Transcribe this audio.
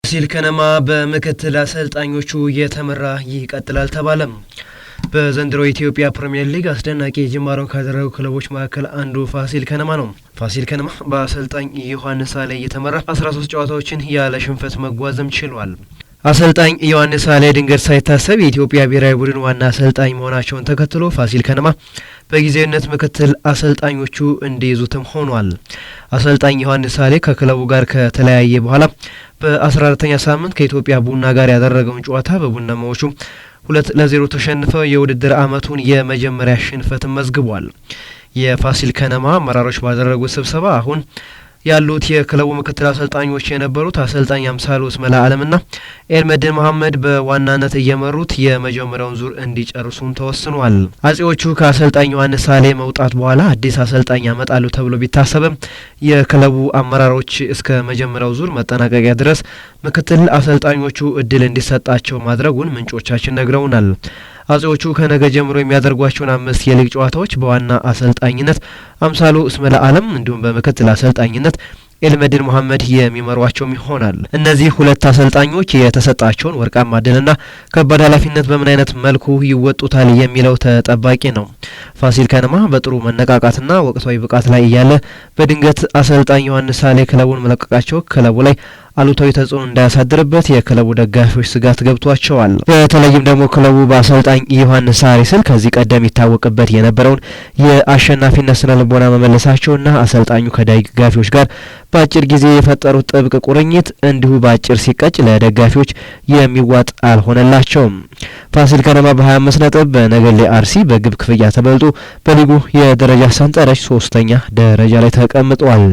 ፋሲል ከነማ በምክትል አሰልጣኞቹ የተመራ ይቀጥላል ተባለም። በዘንድሮ የኢትዮጵያ ፕሪሚየር ሊግ አስደናቂ ጅማሮን ካደረጉ ክለቦች መካከል አንዱ ፋሲል ከነማ ነው። ፋሲል ከነማ በአሰልጣኝ ዮሐንስ ሳሌ የተመራ 13 ጨዋታዎችን ያለ ሽንፈት መጓዝም ችሏል። አሰልጣኝ ዮሐንስ ሳሌ ድንገት ሳይታሰብ የኢትዮጵያ ብሔራዊ ቡድን ዋና አሰልጣኝ መሆናቸውን ተከትሎ ፋሲል ከነማ በጊዜያዊነት ምክትል አሰልጣኞቹ እንዲይዙትም ሆኗል። አሰልጣኝ ዮሐንስ ሳሌ ከክለቡ ጋር ከተለያየ በኋላ በ14ኛ ሳምንት ከኢትዮጵያ ቡና ጋር ያደረገውን ጨዋታ በቡናማዎቹ 2-0 ተሸንፈው የውድድር ዓመቱን የመጀመሪያ ሽንፈትን መዝግቧል። የፋሲል ከነማ አመራሮች ባደረጉት ስብሰባ አሁን ያሉት የክለቡ ምክትል አሰልጣኞች የነበሩት አሰልጣኝ አምሳሉ እስመላ አለምና ኤልመድን መሐመድ በዋናነት እየመሩት የመጀመሪያውን ዙር እንዲጨርሱም ተወስኗል። አጼዎቹ ከአሰልጣኝ ዮሐንስ ሳሌ መውጣት በኋላ አዲስ አሰልጣኝ ያመጣሉ ተብሎ ቢታሰብም የክለቡ አመራሮች እስከ መጀመሪያው ዙር መጠናቀቂያ ድረስ ምክትል አሰልጣኞቹ እድል እንዲሰጣቸው ማድረጉን ምንጮቻችን ነግረውናል። አጼዎቹ ከነገ ጀምሮ የሚያደርጓቸውን 5 የሊግ ጨዋታዎች በዋና አሰልጣኝነት አምሳሉ እስመላ አለም እንዲሁም በምክትል አሰልጣኝነት ኤልመድን መሐመድ የሚመሯቸውም ይሆናል። እነዚህ ሁለት አሰልጣኞች የተሰጣቸውን ወርቃማ ድልና ከባድ ኃላፊነት በምን አይነት መልኩ ይወጡታል የሚለው ተጠባቂ ነው። ፋሲል ከነማ በጥሩ መነቃቃትና ወቅታዊ ብቃት ላይ እያለ በድንገት አሰልጣኝ ዮሐንስ ሳሌ ክለቡን መለቀቃቸው ክለቡ ላይ አሉታዊ ተጽዕኖ እንዳያሳድርበት የክለቡ ደጋፊዎች ስጋት ገብቷቸዋል። በተለይም ደግሞ ክለቡ በአሰልጣኝ ዮሐንስ ሳሌ ስር ከዚህ ቀደም ይታወቅበት የነበረውን የአሸናፊነት ስነ ልቦና መመለሳቸውና አሰልጣኙ ከደጋፊዎች ጋር በአጭር ጊዜ የፈጠሩት ጥብቅ ቁርኝት እንዲሁ በአጭር ሲቀጭ ለደጋፊዎች የሚዋጥ አልሆነላቸውም። ፋሲል ከነማ በ25 ነጥብ በነገሌ አርሲ በግብ ክፍያ ተበልጦ በሊጉ የደረጃ ሰንጠረዥ 3ኛ ደረጃ ላይ ተቀምጧል።